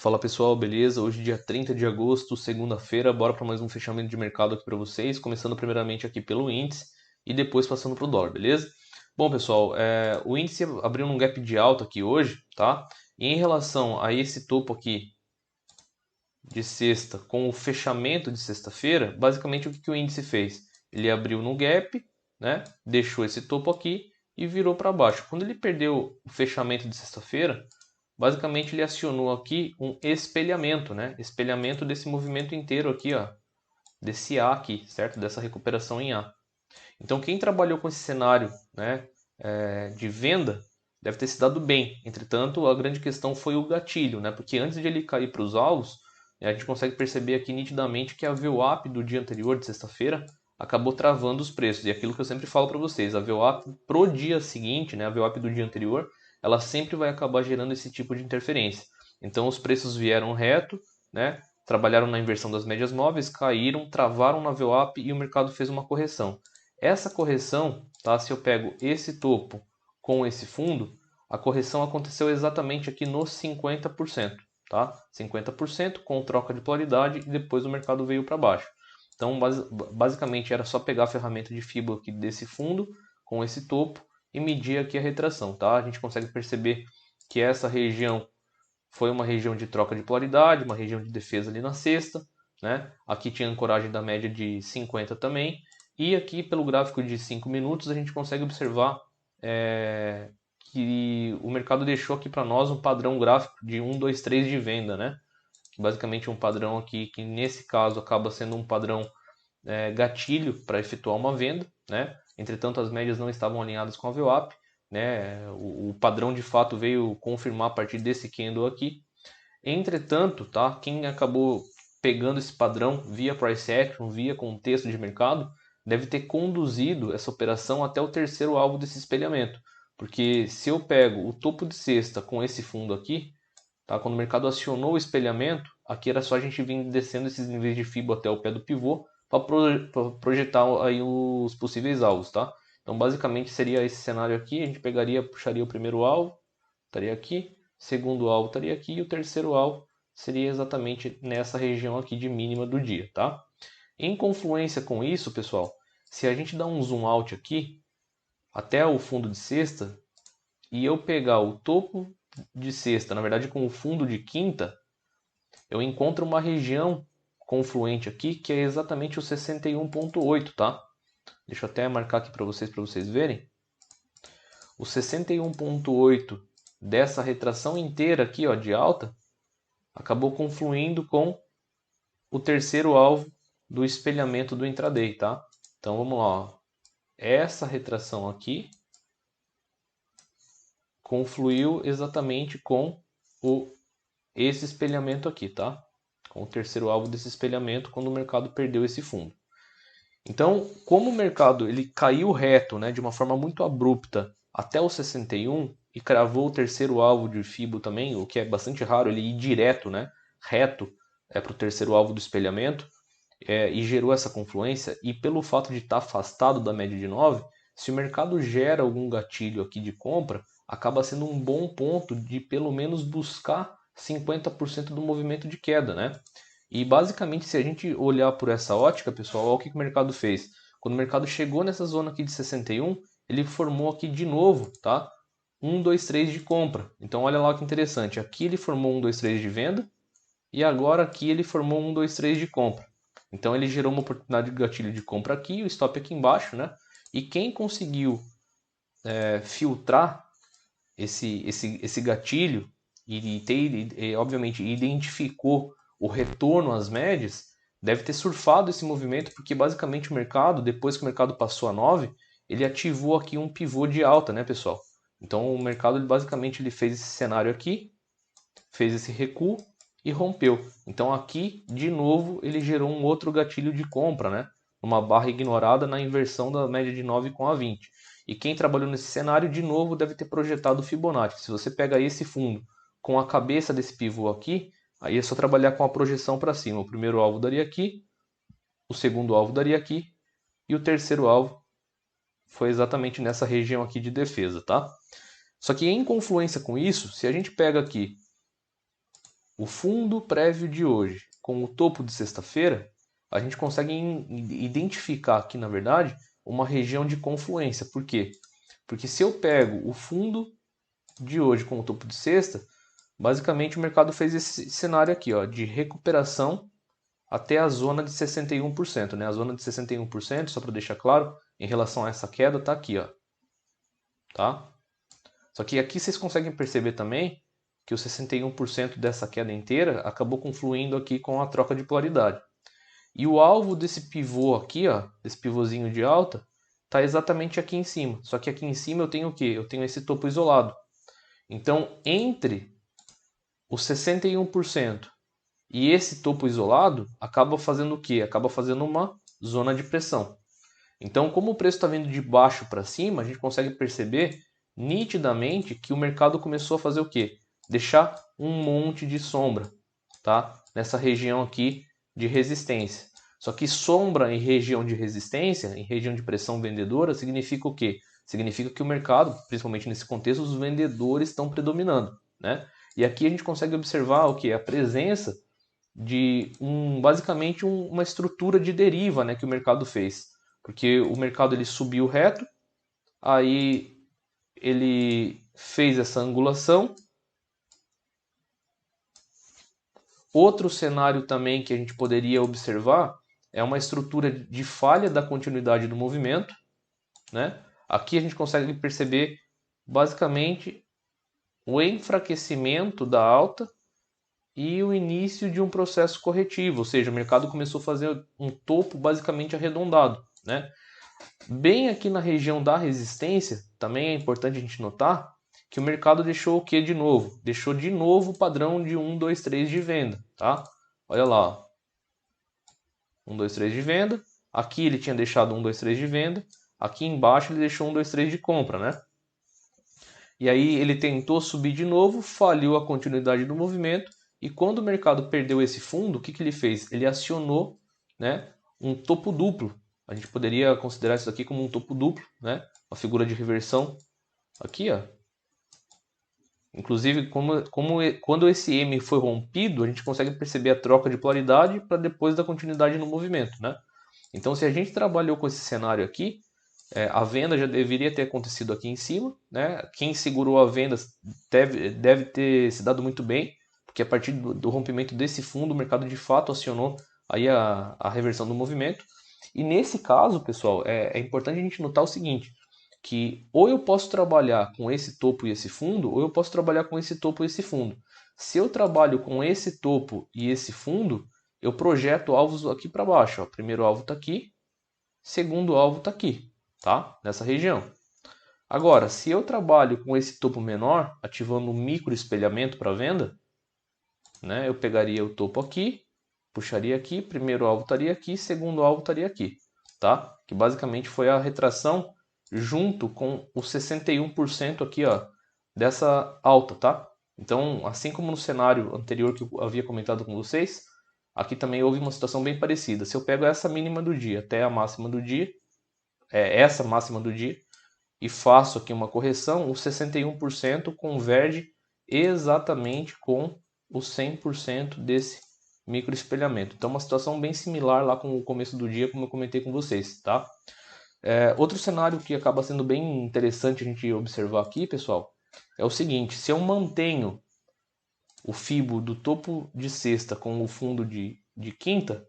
Fala pessoal, beleza? Hoje dia 30 de agosto, segunda-feira, bora para mais um fechamento de mercado aqui para vocês, começando primeiramente aqui pelo índice e depois passando para o dólar, beleza? Bom pessoal, o índice abriu num gap de alta aqui hoje, tá? E em relação a esse topo aqui de sexta com o fechamento de sexta-feira, basicamente o que o índice fez? Ele abriu no gap, né? Deixou esse topo aqui e virou para baixo. Quando ele perdeu o fechamento de sexta-feira, basicamente ele acionou aqui um espelhamento, né? Espelhamento desse movimento inteiro aqui, ó, desse A aqui, certo? Dessa recuperação em A. Então quem trabalhou com esse cenário, né, de venda deve ter se dado bem. Entretanto, a grande questão foi o gatilho, né? Porque antes de ele cair para os alvos, a gente consegue perceber aqui nitidamente que a VWAP do dia anterior, de sexta-feira, acabou travando os preços. E aquilo que eu sempre falo para vocês, a VWAP pro dia seguinte, né, a VWAP do dia anterior, ela sempre vai acabar gerando esse tipo de interferência. Então os preços vieram reto, né, trabalharam na inversão das médias móveis, caíram, travaram na VWAP e o mercado fez uma correção. Essa correção, tá, se eu pego esse topo com esse fundo, a correção aconteceu exatamente aqui nos 50%, tá? 50% com troca de polaridade e depois o mercado veio para baixo. Então, basicamente era só pegar a ferramenta de Fibonacci aqui desse fundo com esse topo e medir aqui a retração, tá? A gente consegue perceber que essa região foi uma região de troca de polaridade, uma região de defesa ali na sexta, né? Aqui tinha ancoragem da média de 50 também. E aqui pelo gráfico de 5 minutos a gente consegue observar que o mercado deixou aqui para nós um padrão gráfico de 1, 2, 3 de venda, né? Basicamente um padrão aqui que nesse caso acaba sendo um padrão gatilho para efetuar uma venda, né? Entretanto, as médias não estavam alinhadas com a VWAP, né? O padrão de fato veio confirmar a partir desse candle aqui. Entretanto, tá? Quem acabou pegando esse padrão via price action, via contexto de mercado, deve ter conduzido essa operação até o terceiro alvo desse espelhamento. Porque se eu pego o topo de cesta com esse fundo aqui, tá? Quando o mercado acionou o espelhamento, aqui era só a gente vir descendo esses níveis de FIBO até o pé do pivô para projetar aí os possíveis alvos, tá? Então basicamente seria esse cenário aqui, a gente pegaria, puxaria o primeiro alvo, estaria aqui, segundo alvo estaria aqui e o terceiro alvo seria exatamente nessa região aqui de mínima do dia, tá? Em confluência com isso, pessoal, se a gente dá um zoom out aqui até o fundo de cesta e eu pegar o topo de sexta, na verdade com o fundo de quinta, eu encontro uma região confluente aqui que é exatamente o 61.8, tá? Deixa eu até marcar aqui para vocês verem. O 61.8 dessa retração inteira aqui, ó, de alta, acabou confluindo com o terceiro alvo do espelhamento do intraday, tá? Então vamos lá, ó. Essa retração aqui confluiu exatamente com esse espelhamento aqui, tá? Com o terceiro alvo desse espelhamento quando o mercado perdeu esse fundo. Então, como o mercado ele caiu reto, né, de uma forma muito abrupta até o 61 e cravou o terceiro alvo de Fibo também, o que é bastante raro, ele ir direto, né, reto para o terceiro alvo do espelhamento, e gerou essa confluência, e pelo fato de estar afastado da média de 9, se o mercado gera algum gatilho aqui de compra, acaba sendo um bom ponto de pelo menos buscar 50% do movimento de queda, né? E basicamente, se a gente olhar por essa ótica, pessoal, olha o que o mercado fez. Quando o mercado chegou nessa zona aqui de 61, ele formou aqui de novo, tá? 1, 2, 3 de compra. Então olha lá que interessante. Aqui ele formou 1, 2, 3 de venda e agora aqui ele formou 1, 2, 3 de compra. Então ele gerou uma oportunidade de gatilho de compra aqui, o stop aqui embaixo, né? E quem conseguiu filtrar esse gatilho e obviamente identificou o retorno às médias, deve ter surfado esse movimento, porque basicamente o mercado, depois que o mercado passou a 9, ele ativou aqui um pivô de alta, né, pessoal? Então o mercado basicamente ele fez esse cenário aqui, fez esse recuo e rompeu. Então aqui, de novo, ele gerou um outro gatilho de compra, né? Uma barra ignorada na inversão da média de 9 com a 20. E quem trabalhou nesse cenário, de novo, deve ter projetado o Fibonacci. Se você pega esse fundo com a cabeça desse pivô aqui, aí é só trabalhar com a projeção para cima. O primeiro alvo daria aqui, o segundo alvo daria aqui, e o terceiro alvo foi exatamente nessa região aqui de defesa, tá? Só que em confluência com isso, se a gente pega aqui o fundo prévio de hoje com o topo de sexta-feira, a gente consegue identificar aqui, na verdade, uma região de confluência. Por quê? Porque se eu pego o fundo de hoje com o topo de sexta, basicamente o mercado fez esse cenário aqui, ó, de recuperação até a zona de 61%, né? A zona de 61%, só para deixar claro, em relação a essa queda, tá aqui, ó. Tá? Só que aqui vocês conseguem perceber também que o 61% dessa queda inteira acabou confluindo aqui com a troca de polaridade. E o alvo desse pivô aqui, ó, desse pivôzinho de alta, está exatamente aqui em cima. Só que aqui em cima eu tenho o quê? Eu tenho esse topo isolado. Então, entre os 61% e esse topo isolado, acaba fazendo o quê? Acaba fazendo uma zona de pressão. Então, como o preço está vindo de baixo para cima, a gente consegue perceber nitidamente que o mercado começou a fazer o quê? Deixar um monte de sombra, tá? Nessa região aqui de resistência. Só que sombra em região de resistência, em região de pressão vendedora, significa o quê? Significa que o mercado, principalmente nesse contexto, os vendedores estão predominando, né? E aqui a gente consegue observar o que? A presença de basicamente uma estrutura de deriva, né, que o mercado fez. Porque o mercado ele subiu reto, aí ele fez essa angulação. Outro cenário também que a gente poderia observar é uma estrutura de falha da continuidade do movimento, né? Aqui a gente consegue perceber basicamente o enfraquecimento da alta e o início de um processo corretivo, ou seja, o mercado começou a fazer um topo basicamente arredondado, né? Bem aqui na região da resistência, também é importante a gente notar que o mercado deixou o que de novo? Deixou de novo o padrão de 1, 2, 3 de venda, tá? Olha lá, 1, 2, 3 de venda. Aqui ele tinha deixado 1, 2, 3 de venda. Aqui embaixo ele deixou 1, 2, 3 de compra, né? E aí ele tentou subir de novo, falhou a continuidade do movimento. E quando o mercado perdeu esse fundo, o que ele fez? Ele acionou, né, um topo duplo. A gente poderia considerar isso aqui como um topo duplo, né? Uma figura de reversão. Aqui, ó. Inclusive, quando esse M foi rompido, a gente consegue perceber a troca de polaridade para depois da continuidade no movimento, né? Então, se a gente trabalhou com esse cenário aqui, a venda já deveria ter acontecido aqui em cima, né? Quem segurou a venda deve ter se dado muito bem, porque a partir do rompimento desse fundo, o mercado de fato acionou aí a reversão do movimento. E nesse caso, pessoal, é importante a gente notar o seguinte, que ou eu posso trabalhar com esse topo e esse fundo, ou eu posso trabalhar com esse topo e esse fundo. Se eu trabalho com esse topo e esse fundo, eu projeto alvos aqui para baixo. Ó. Primeiro alvo está aqui, segundo alvo está aqui, tá? Nessa região. Agora, se eu trabalho com esse topo menor, ativando um micro espelhamento para venda, né, eu pegaria o topo aqui, puxaria aqui, primeiro alvo estaria aqui, segundo alvo estaria aqui, tá? Que basicamente foi a retração junto com os 61% aqui, ó, dessa alta, tá? Então, assim como no cenário anterior que eu havia comentado com vocês, aqui também houve uma situação bem parecida. Se eu pego essa mínima do dia até a máxima do dia, essa máxima do dia, e faço aqui uma correção, o 61% converge exatamente com o 100% desse microespelhamento. Então, uma situação bem similar lá com o começo do dia, como eu comentei com vocês, tá? Outro cenário que acaba sendo bem interessante a gente observar aqui, pessoal, é o seguinte: se eu mantenho o fibo do topo de sexta com o fundo de quinta,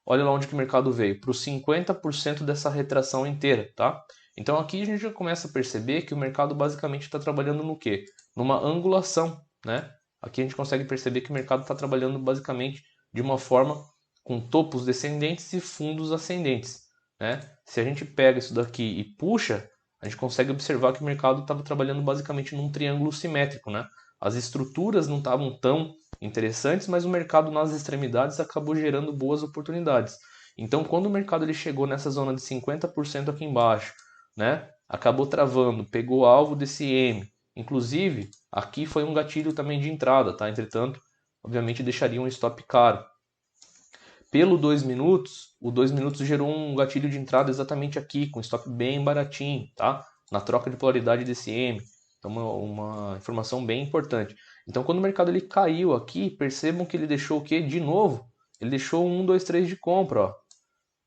olha lá onde que o mercado veio, para os 50% dessa retração inteira, tá? Então aqui a gente já começa a perceber que o mercado basicamente está trabalhando no quê? Numa angulação, né? Aqui a gente consegue perceber que o mercado está trabalhando basicamente de uma forma com topos descendentes e fundos ascendentes, né? Se a gente pega isso daqui e puxa, a gente consegue observar que o mercado estava trabalhando basicamente num triângulo simétrico, né? As estruturas não estavam tão interessantes, mas o mercado nas extremidades acabou gerando boas oportunidades. Então, quando o mercado ele chegou nessa zona de 50% aqui embaixo, né, acabou travando, pegou alvo desse M. Inclusive, aqui foi um gatilho também de entrada, tá? Entretanto, obviamente deixaria um stop caro. Pelo 2 minutos, o 2 minutos gerou um gatilho de entrada exatamente aqui, com stop bem baratinho, tá? Na troca de polaridade desse M. Então, uma informação bem importante. Então quando o mercado ele caiu aqui, percebam que ele deixou o que? De novo, ele deixou um 1, 2, 3 de compra, ó.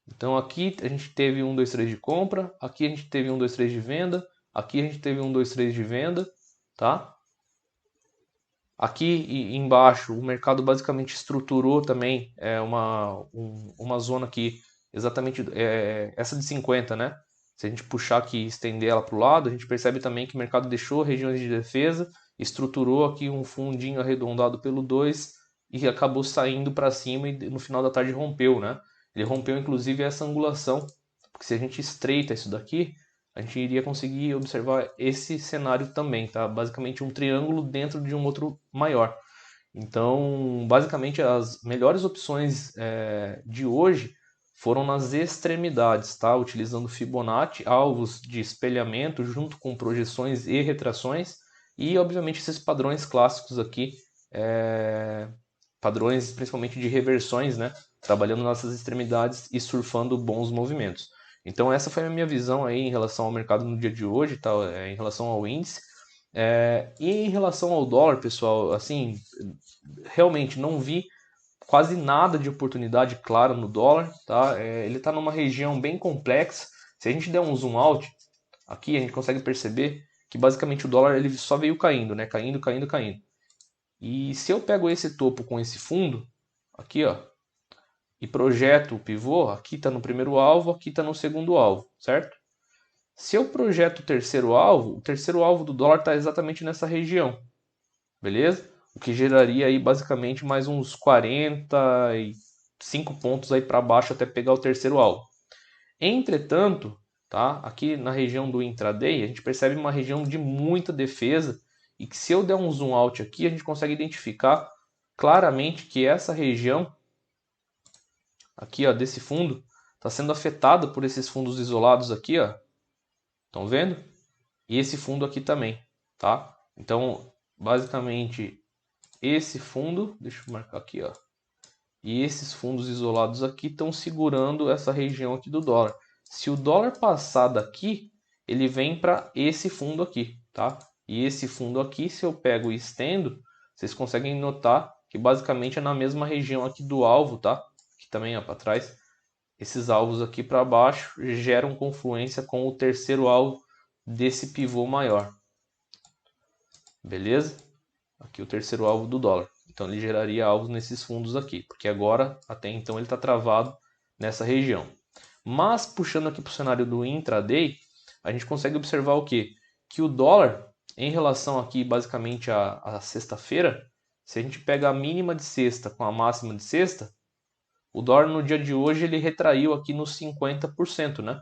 Então aqui a gente teve 1, 2, 3 de compra, aqui a gente teve 1, 2, 3 de venda, aqui a gente teve 1, 2, 3 de venda, tá? Aqui embaixo o mercado basicamente estruturou também uma zona aqui, exatamente essa de 50, né? Se a gente puxar aqui e estender ela para o lado, a gente percebe também que o mercado deixou regiões de defesa, estruturou aqui um fundinho arredondado pelo 2 e acabou saindo para cima e no final da tarde rompeu, né? Ele rompeu inclusive essa angulação, porque se a gente estreita isso daqui, a gente iria conseguir observar esse cenário também, tá? Basicamente um triângulo dentro de um outro maior. Então, basicamente as melhores opções de hoje foram nas extremidades, tá? Utilizando Fibonacci, alvos de espelhamento junto com projeções e retrações e, obviamente, esses padrões clássicos aqui, padrões principalmente de reversões, né? Trabalhando nessas extremidades e surfando bons movimentos. Então essa foi a minha visão aí em relação ao mercado no dia de hoje, tá? Em relação ao índice. E em relação ao dólar, pessoal, assim, realmente não vi quase nada de oportunidade clara no dólar, tá? Ele está numa região bem complexa. Se a gente der um zoom out, aqui a gente consegue perceber que basicamente o dólar ele só veio caindo, né? Caindo, caindo, caindo. E se eu pego esse topo com esse fundo, aqui ó, e projeto o pivô, aqui está no primeiro alvo, aqui está no segundo alvo, certo? Se eu projeto o terceiro alvo do dólar está exatamente nessa região, beleza? O que geraria aí basicamente mais uns 45 pontos aí para baixo até pegar o terceiro alvo. Entretanto, tá? Aqui na região do intraday, a gente percebe uma região de muita defesa e que se eu der um zoom out aqui, a gente consegue identificar claramente que essa região aqui, ó, desse fundo está sendo afetada por esses fundos isolados aqui, ó. Estão vendo? E esse fundo aqui também, tá? Então, basicamente, esse fundo, deixa eu marcar aqui, ó. E esses fundos isolados aqui estão segurando essa região aqui do dólar. Se o dólar passar daqui, ele vem para esse fundo aqui, tá? E esse fundo aqui, se eu pego e estendo, vocês conseguem notar que basicamente é na mesma região aqui do alvo, tá? Aqui também, ó, para trás. Esses alvos aqui para baixo geram confluência com o terceiro alvo desse pivô maior. Beleza? Aqui o terceiro alvo do dólar. Então ele geraria alvos nesses fundos aqui, porque agora, até então, ele está travado nessa região. Mas, puxando aqui para o cenário do intraday, a gente consegue observar o quê? Que o dólar, em relação aqui basicamente à sexta-feira, se a gente pega a mínima de sexta com a máxima de sexta, o dólar no dia de hoje ele retraiu aqui nos 50%, né?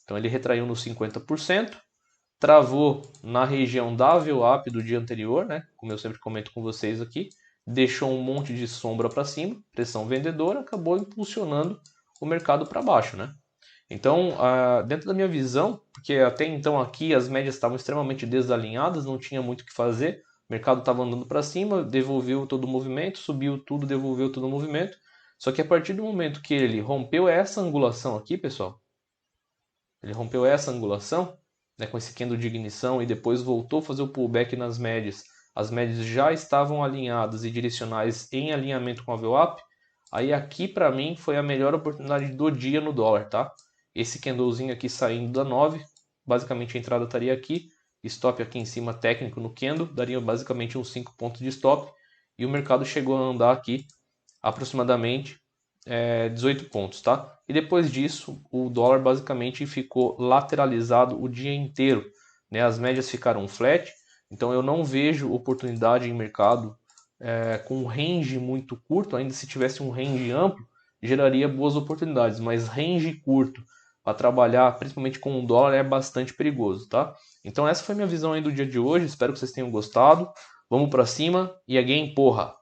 Então ele retraiu nos 50%, travou na região da VWAP do dia anterior, né? Como eu sempre comento com vocês aqui, deixou um monte de sombra para cima, pressão vendedora, acabou impulsionando o mercado para baixo, né? Então, dentro da minha visão, porque até então aqui as médias estavam extremamente desalinhadas, não tinha muito o que fazer, o mercado estava andando para cima, devolveu todo o movimento, subiu tudo, devolveu todo o movimento. Só que a partir do momento que ele rompeu essa angulação aqui, pessoal, ele rompeu essa angulação, né, com esse candle de ignição e depois voltou a fazer o pullback nas médias. As médias já estavam alinhadas e direcionais em alinhamento com a VWAP. Aí aqui para mim foi a melhor oportunidade do dia no dólar, tá? Esse candlezinho aqui saindo da 9, basicamente a entrada estaria aqui, stop aqui em cima técnico no candle, daria basicamente uns 5 pontos de stop e o mercado chegou a andar aqui aproximadamente 18 pontos, tá? E depois disso, o dólar basicamente ficou lateralizado o dia inteiro, né? As médias ficaram flat, então eu não vejo oportunidade em mercado com um range muito curto, ainda se tivesse um range amplo, geraria boas oportunidades, mas range curto para trabalhar, principalmente com o dólar, é bastante perigoso, tá? Então essa foi minha visão aí do dia de hoje, espero que vocês tenham gostado. Vamos para cima e again, porra!